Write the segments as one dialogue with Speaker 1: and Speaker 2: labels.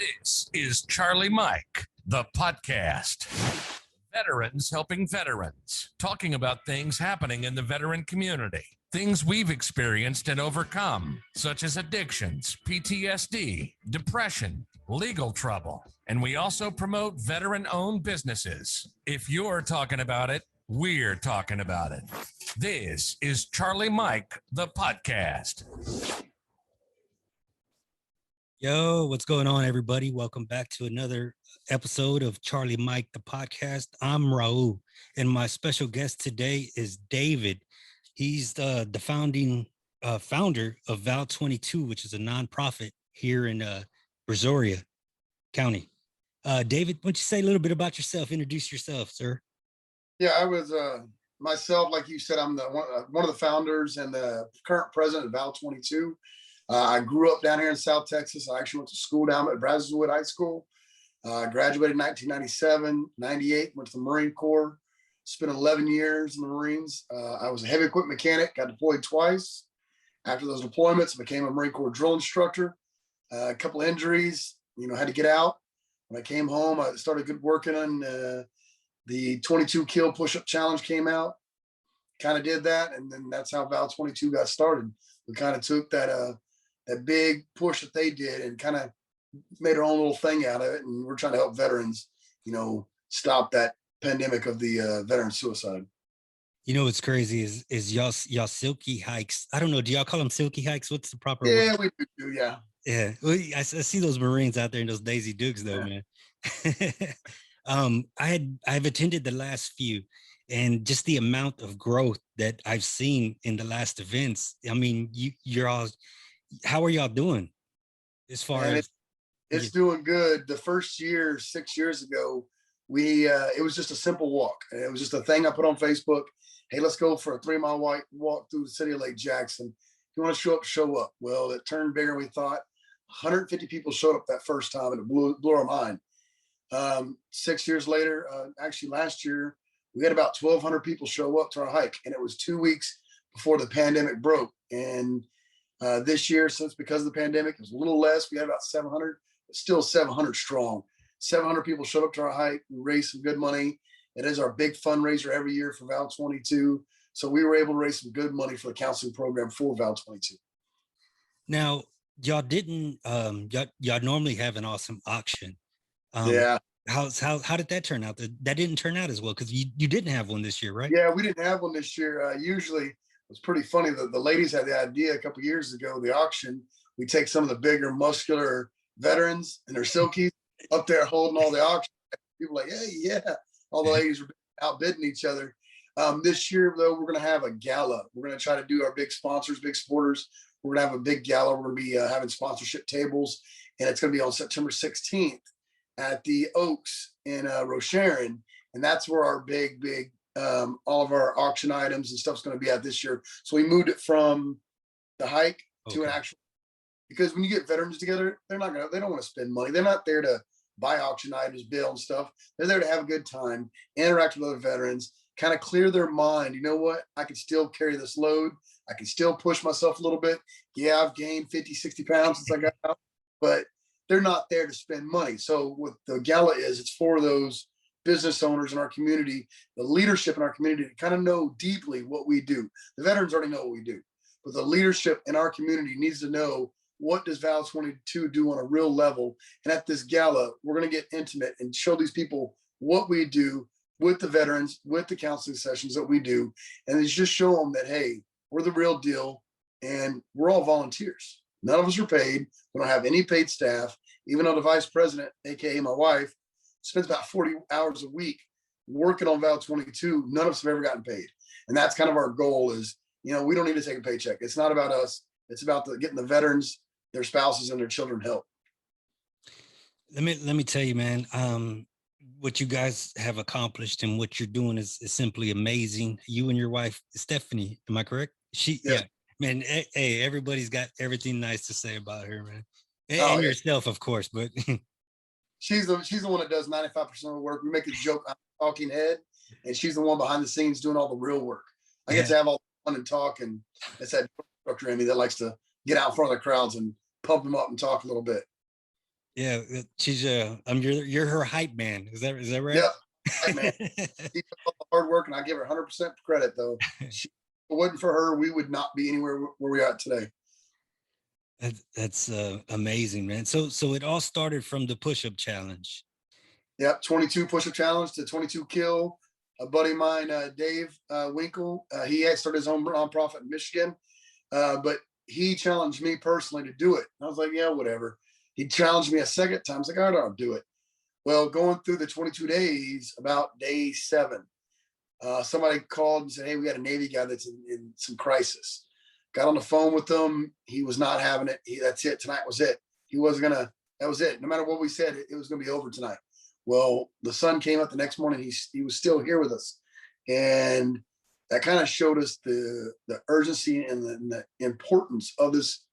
Speaker 1: This is Charlie Mike, the podcast. Veterans helping veterans, talking about things happening in the veteran community, things we've experienced and overcome, such as addictions, PTSD, depression, legal trouble. And we also promote veteran-owned businesses. If you're talking about it, we're talking about it. This is Charlie Mike, the podcast.
Speaker 2: Yo, what's going on, everybody? Welcome back to another episode of Charlie Mike, the podcast. I'm Raul, and my special guest today is David. He's the founder of VOW22, which is a nonprofit here in Brazoria County. David, why don't you say a little bit about yourself? Introduce yourself, sir.
Speaker 3: Yeah, I was myself, like you said, I'm one of the founders and the current president of VOW22. I grew up down here in South Texas. I actually went to school down at Brazoria High School. Graduated in 1997, 98, went to the Marine Corps, spent 11 years in the Marines. I was a heavy equipment mechanic, got deployed twice. After those deployments, I became a Marine Corps drill instructor. A couple of injuries, had to get out. When I came home, I started working on the 22 kill push-up challenge came out. Kind of did that, and then that's how VOW22 got started. We kind of took that big push that they did and kind of made our own little thing out of it. And we're trying to help veterans, stop that pandemic of the veteran suicide.
Speaker 2: What's crazy is y'all silky hikes. I don't know. Do y'all call them silky hikes? What's the proper
Speaker 3: word?
Speaker 2: we
Speaker 3: do. Yeah.
Speaker 2: Yeah. Well, I see those Marines out there in those Daisy Dukes though, man. I've attended the last few, and just the amount of growth that I've seen in the last events. I mean, you're all, how are y'all doing as far as?
Speaker 3: It's doing good. The first year, 6 years ago, it was just a simple walk. And it was just a thing I put on Facebook. Hey, let's go for a 3-mile walk through the city of Lake Jackson. If you want to show up, show up. Well, it turned bigger than we thought. 150 people showed up that first time, and it blew our mind. 6 years later, actually last year, we had about 1,200 people show up to our hike, and it was 2 weeks before the pandemic broke. And this year, since because of the pandemic, it was a little less. We had about 700, but still 700 strong. 700 people showed up to our hike. We raised some good money. It is our big fundraiser every year for VOW22. So we were able to raise some good money for the counseling program for VOW22.
Speaker 2: Now, y'all didn't, y'all normally have an awesome auction.
Speaker 3: Yeah.
Speaker 2: How did that turn out? That didn't turn out as well because you didn't have one this year, right?
Speaker 3: Yeah, we didn't have one this year. Usually it was pretty funny that the ladies had the idea a couple of years ago, the auction. We take some of the bigger muscular veterans and their silkies up there holding all the auction. People were like, hey, yeah. All the ladies were outbidding each other. This year, though, we're going to have a gala. We're going to try to do our big sponsors, big supporters. We're going to have a big gala. We're going to be having sponsorship tables, and it's going to be on September 16th at the Oaks in Rosharon. And that's where our big, all of our auction items and stuff's going to be at this year. So we moved it from the hike to an actual, because when you get veterans together, they don't want to spend money. They're not there to buy auction items, bill and stuff. They're there to have a good time, interact with other veterans, kind of clear their mind. You know what? I can still carry this load. I can still push myself a little bit. Yeah, I've gained 50, 60 pounds since I got out, but they're not there to spend money. So what the gala is, it's for those business owners in our community, the leadership in our community to kind of know deeply what we do. The veterans already know what we do, but the leadership in our community needs to know, what does VOW22 do on a real level? And at this gala, we're going to get intimate and show these people what we do with the veterans, with the counseling sessions that we do. And it's just show them that, hey, we're the real deal and we're all volunteers. None of us are paid. We don't have any paid staff. Even though the vice president, AKA my wife, spends about 40 hours a week working on VOW22, none of us have ever gotten paid. And that's kind of our goal is, we don't need to take a paycheck. It's not about us. It's about getting the veterans, their spouses and their children help.
Speaker 2: Let me tell you, man, what you guys have accomplished and what you're doing is simply amazing. You and your wife, Stephanie, am I correct? Yeah, man, hey, everybody's got everything nice to say about her, man. And yourself, of course, but
Speaker 3: she's the one that does 95% of the work. We make a joke, I'm a talking head, and she's the one behind the scenes doing all the real work. I get to have all the fun and talk, and it's that instructor in me that likes to get out in front of the crowds and pump them up and talk a little bit.
Speaker 2: Yeah, she's you're her hype man. Is that right?
Speaker 3: Yeah, right, man. She put all the hard work, and I give her 100% credit. Though, if it wasn't for her, we would not be anywhere where we are today.
Speaker 2: That's amazing, man. So it all started from the push-up challenge.
Speaker 3: Yep, 22 push-up challenge to 22 kill. A buddy of mine, Dave Winkle, he had started his own nonprofit in Michigan, but he challenged me personally to do it. I was like, yeah, whatever. He challenged me a second time. I was like, all right, I'll do it. Well, going through the 22 days, about day 7, somebody called and said, hey, we got a Navy guy that's in some crisis. Got on the phone with them. He was not having it. That's it. Tonight was it. He wasn't going to, that was it. No matter what we said, it was going to be over tonight. Well, the sun came up the next morning. He was still here with us. And that kind of showed us the urgency and the importance of this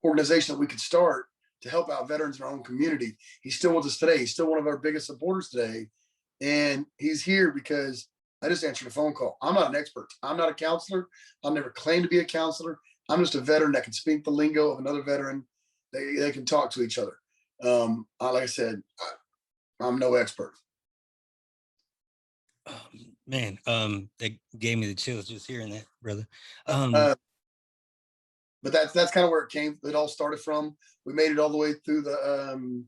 Speaker 3: organization that we could start to help out veterans in our own community. He's still with us today. He's still one of our biggest supporters today. And he's here because I just answered a phone call. I'm not an expert. I'm not a counselor. I've never claimed to be a counselor. I'm just a veteran that can speak the lingo of another veteran. They can talk to each other. Like I said, I'm no expert.
Speaker 2: Man, that gave me the chills just hearing that, brother.
Speaker 3: But that's kind of where it all started from. We made it all the way through the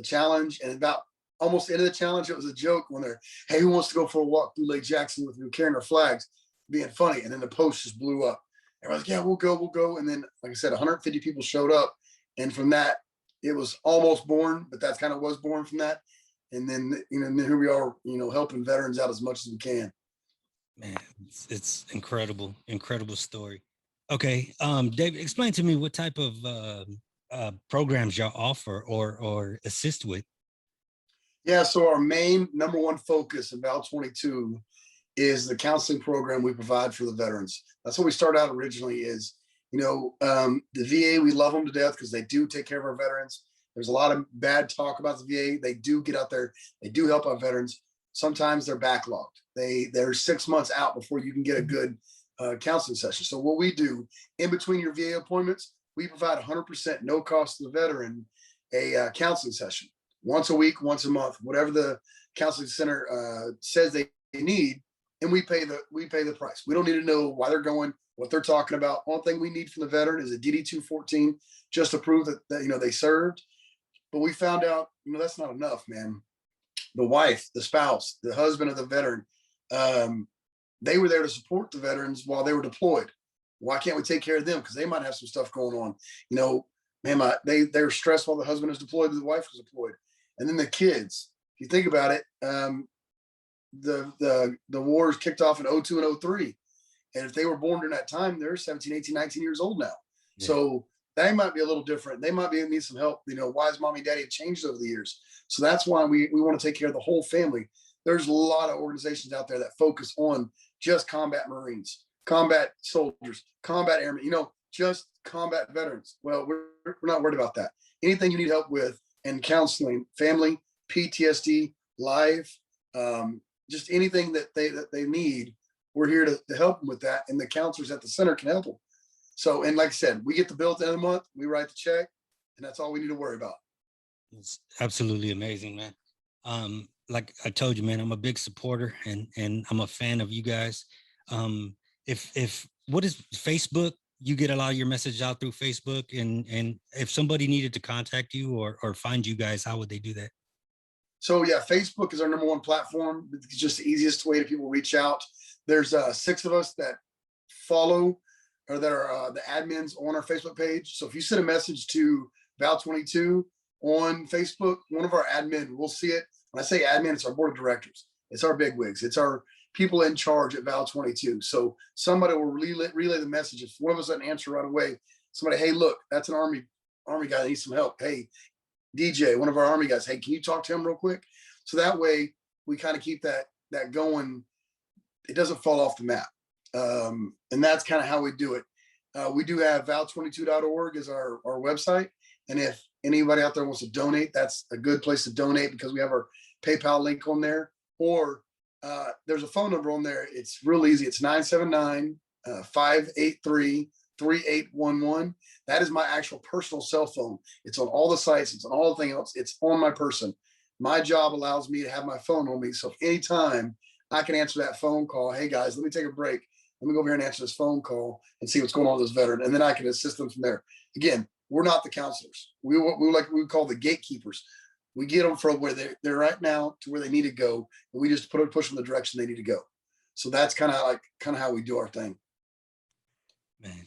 Speaker 3: challenge, and about almost the end of the challenge, it was a joke when they're, hey, who wants to go for a walk through Lake Jackson with me carrying our flags, being funny, and then the post just blew up. Everyone's like, yeah, we'll go. And then, like I said, 150 people showed up, and from that, it was almost born, but that's kind of was born from that. And then, then here we are, helping veterans out as much as we can.
Speaker 2: Man, it's incredible story. Okay, David, explain to me what type of programs y'all offer or assist with.
Speaker 3: Yeah, so our main number one focus in VOW22 is the counseling program we provide for the veterans. That's what we started out originally is, the VA, we love them to death because they do take care of our veterans. There's a lot of bad talk about the VA. They do get out there. They do help our veterans. Sometimes they're backlogged. They're 6 months out before you can get a good counseling session. So what we do in between your VA appointments, we provide 100% no cost to the veteran a counseling session once a week, once a month, whatever the counseling center says they need, and we pay the price. We don't need to know why they're going, what they're talking about. Only thing we need from the veteran is a DD-214 just to prove that they served. But we found out, that's not enough, man. The wife, the spouse, the husband of the veteran, they were there to support the veterans while they were deployed. Why can't we take care of them? Because they might have some stuff going on. Man, they were stressed while the husband was deployed, the wife was deployed. And then the kids, if you think about it, the wars kicked off in 02 and 03. And if they were born during that time, they're 17, 18, 19 years old now. Yeah. So they might be a little different. They might need some help. Why has mommy and daddy changed over the years? So that's why we want to take care of the whole family. There's a lot of organizations out there that focus on just combat Marines, combat soldiers, combat airmen, just combat veterans. Well, we're not worried about that. Anything you need help with and counseling, family, PTSD, life, just anything that they need, we're here to help them with that. And the counselors at the center can help them. So, and like I said, we get the bill at the end of the month, we write the check, and that's all we need to worry about.
Speaker 2: It's absolutely amazing, man. Like I told you, man, I'm a big supporter and I'm a fan of you guys. If what is Facebook? You get a lot of your message out through Facebook, and if somebody needed to contact you or find you guys, how would they do that?
Speaker 3: So yeah, Facebook is our number one platform. It's just the easiest way to people reach out. There's 6 of us that follow or that are the admins on our Facebook page. So if you send a message to VOW22 on Facebook, one of our admin will see it. When I say admin, it's our board of directors. It's our bigwigs. It's our people in charge at VOW22. So somebody will relay the message. If one of us doesn't answer right away, somebody, hey, look, that's an army guy that needs some help. Hey, DJ, one of our army guys, hey, can you talk to him real quick? So that way we kind of keep that going. It doesn't fall off the map. And that's kind of how we do it. We do have VOW22.org as our website. And if anybody out there wants to donate, that's a good place to donate because we have our PayPal link on there. Or there's a phone number on there. It's real easy. It's 979-583-3699. 3811. That is my actual personal cell phone. It's on all the sites. It's on all the thing else. It's on my person. My job allows me to have my phone on me. So if anytime I can answer that phone call, hey guys, let me take a break. Let me go over here and answer this phone call and see what's going on with this veteran. And then I can assist them from there. Again, we're not the counselors. We call the gatekeepers. We get them from where they're right now to where they need to go. And we just push them in the direction they need to go. So that's kind of how we do our thing.
Speaker 2: Man,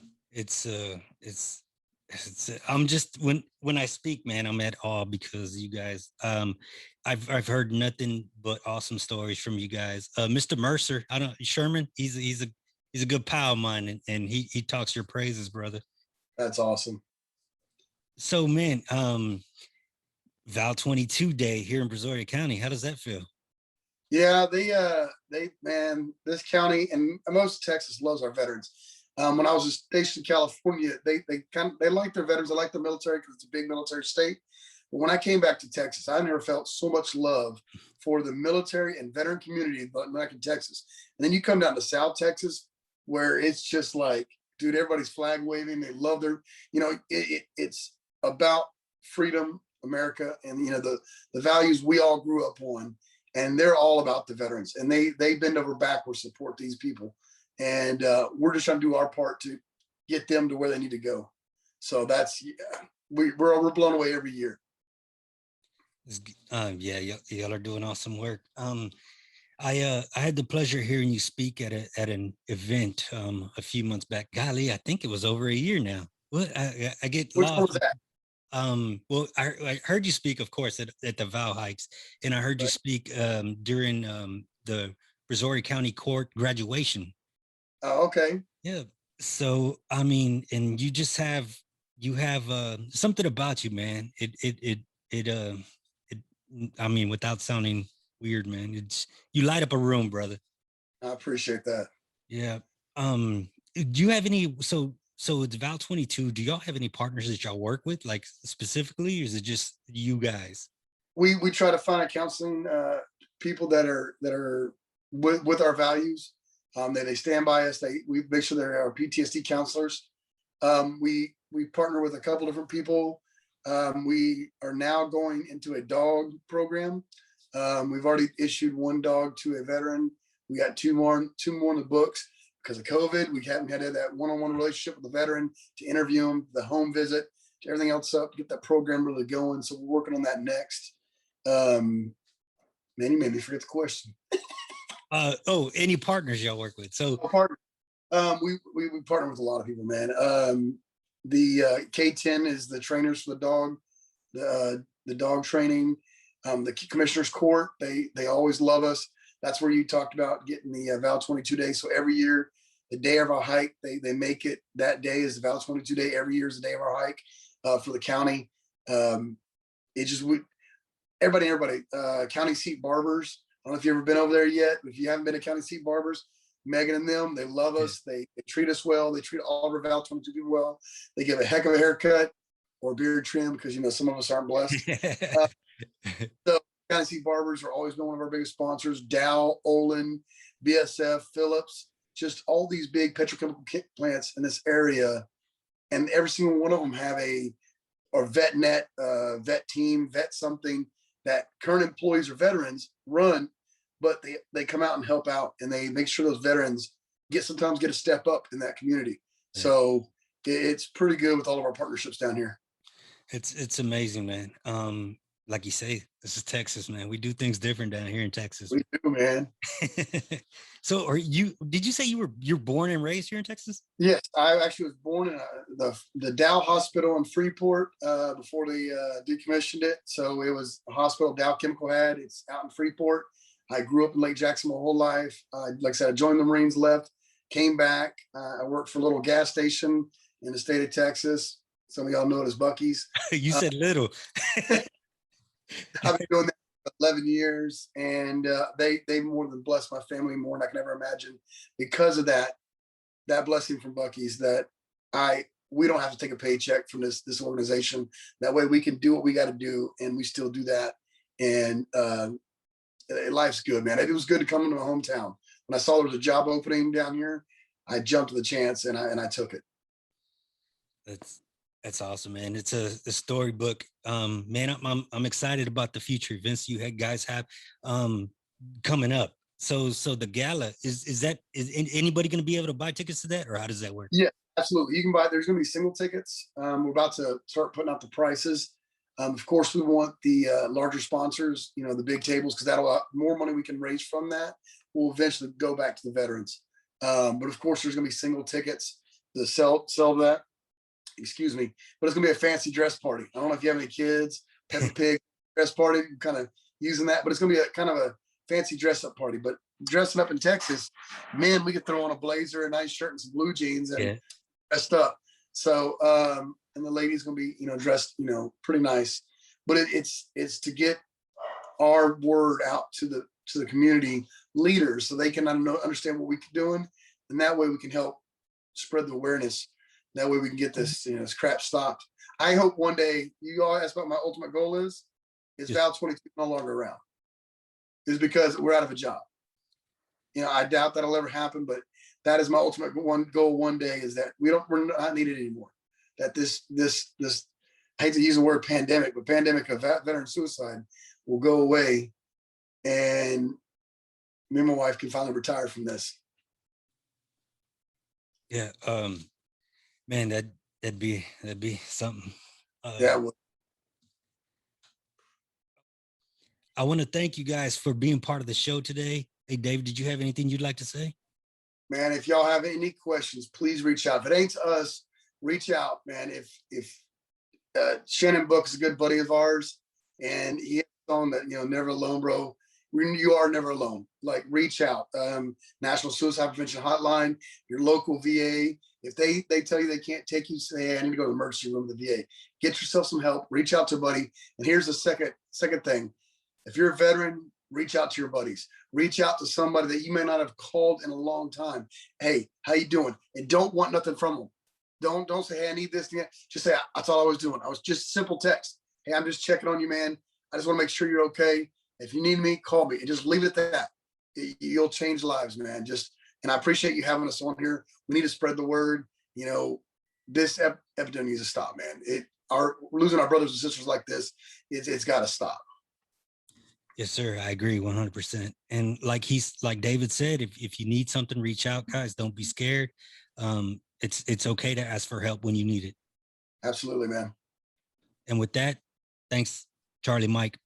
Speaker 2: I'm just, when I speak, man, I'm at awe because you guys, I've heard nothing but awesome stories from you guys. Mr. Mercer, Sherman, he's a good pal of mine, and he talks your praises, brother.
Speaker 3: That's awesome.
Speaker 2: So, man, VOW22 Day here in Brazoria County, how does that feel?
Speaker 3: Yeah, man, this county and most of Texas loves our veterans. When I was stationed in California, they like their veterans. They like the military because it's a big military state. But when I came back to Texas, I never felt so much love for the military and veteran community back in Texas. And then you come down to South Texas, where it's just like, dude, everybody's flag waving. They love their, it's about freedom, America, and the values we all grew up on. And they're all about the veterans, and they bend over backwards to support these people. And we're just trying to do our part to get them to where they need to go. So that's, we're blown away every year.
Speaker 2: Yeah, y'all are doing awesome work. I had the pleasure of hearing you speak at an event a few months back. Golly, I think it was over a year now. What I get
Speaker 3: Which
Speaker 2: lost.
Speaker 3: one was that?
Speaker 2: Well, I heard you speak, of course, at the VOW hikes, and I heard you speak during the Brazoria County Court graduation.
Speaker 3: Oh, okay.
Speaker 2: Yeah. So I mean, and you have something about you, man. I mean, without sounding weird, man, you light up a room, brother.
Speaker 3: I appreciate that.
Speaker 2: Yeah. Do you have any? So it's VOW22. Do y'all have any partners that y'all work with, like specifically, or is it just you guys?
Speaker 3: We try to find counseling people that are with our values. They stand by us. We make sure they're our PTSD counselors. We partner with a couple different people. We are now going into a dog program. We've already issued one dog to a veteran. We got two more in the books. Because of COVID, we haven't had that one-on-one relationship with the veteran to interview them, the home visit, to everything else up, get that program really going. So we're working on that next. Man, you made me forget the question.
Speaker 2: Any partners y'all work with? So
Speaker 3: we partner with a lot of people, man. The K10 is the trainers for the dog, the dog training. The commissioner's court, they always love us. That's where you talked about getting the VOW22 day. So every year, the day of our hike, they make it, that day is the VOW22 day. Every year is the day of our hike for the county. Everybody, county seat barbers. I don't know if you've ever been over there yet. If you haven't been to county seat barbers, Megan and them, they love us. They treat us well. They treat all of our VOW22 people well. They give a heck of a haircut or beard trim because, some of us aren't blessed. So county seat barbers are always been one of our biggest sponsors. Dow, Olin, BSF, Phillips, just all these big petrochemical plants in this area. And every single one of them have or vet net, vet team, vet something that current employees or veterans run, but they come out and help out, and they make sure those veterans sometimes get a step up in that community. Yeah. So it's pretty good with all of our partnerships down here.
Speaker 2: It's amazing, man. Like you say, this is Texas, man. We do things different down here in Texas.
Speaker 3: We do, man.
Speaker 2: So did you say you're born and raised here in Texas?
Speaker 3: Yes, I actually was born in the Dow Hospital in Freeport before they decommissioned it. So it was a hospital Dow Chemical had. It's out in Freeport. I grew up in Lake Jackson my whole life. Like I said, I joined the Marines, left, came back. I worked for a little gas station in the state of Texas. Some of y'all know it as Buc-ee's.
Speaker 2: You said little.
Speaker 3: I've been doing that for 11 years, and they more than blessed my family more than I can ever imagine because of that blessing from Buc-ee's, that we don't have to take a paycheck from this organization. That way we can do what we got to do, and we still do that. And life's good, man. It was good to come into my hometown. When I saw there was a job opening down here, I jumped to the chance and I took it.
Speaker 2: That's awesome, man. It's a storybook. Man, I'm excited about the future events you guys have coming up. So the gala is anybody going to be able to buy tickets to that, or how does that work?
Speaker 3: Yeah, absolutely. You can buy. There's going to be single tickets. We're about to start putting out the prices. Of course, we want the larger sponsors. You know, the big tables, because that'll more money we can raise from that will eventually go back to the veterans. But of course, there's going to be single tickets to sell that. Excuse me. But it's going to be a fancy dress party. I don't know if you have any kids. Peppa Pig dress party, kind of using that. But it's going to be a kind of a fancy dress up party. But dressing up in Texas, man, we could throw on a blazer, a nice shirt, and some blue jeans, and dressed up. So, and the lady's gonna be, dressed, pretty nice. But it's to get our word out to the community leaders, so they can understand what we're doing, and that way we can help spread the awareness. That way we can get this, this crap stopped. I hope one day, you all asked what my ultimate goal is VOW22 no longer around. Is because we're out of a job. I doubt that'll ever happen, but that is my ultimate goal one day, is that we're not needed anymore. That this I hate to use the word pandemic, but pandemic of veteran suicide will go away, and me and my wife can finally retire from this.
Speaker 2: Yeah, man, that'd be something.
Speaker 3: Yeah. Well,
Speaker 2: I want to thank you guys for being part of the show today. Hey, Dave, did you have anything you'd like to say?
Speaker 3: Man, if y'all have any questions, please reach out. If it ain't to us, reach out, man. If Shannon Book is a good buddy of ours, and he has a song that, Never Alone, bro. You are never alone. Like, reach out. National Suicide Prevention Hotline, your local VA. If they tell you they can't take you, say, hey, I need to go to the emergency room of the VA. Get yourself some help. Reach out to a buddy. And here's the second thing. If you're a veteran, reach out to your buddies. Reach out to somebody that you may not have called in a long time. Hey, how you doing? And don't want nothing from them. Don't say, hey, I need this. Just say, that's all I was doing. I was just simple text. Hey, I'm just checking on you, man. I just want to make sure you're okay. If you need me, call me, and just leave it at that. You'll change lives, man. And I appreciate you having us on here. We need to spread the word. This epidemic needs to stop, man. We're losing our brothers and sisters like this. It's got to stop.
Speaker 2: Yes, sir. I agree 100%. And like David said, if you need something, reach out, guys. Don't be scared. It's okay to ask for help when you need it.
Speaker 3: Absolutely, man.
Speaker 2: And with that, thanks, Charlie Mike.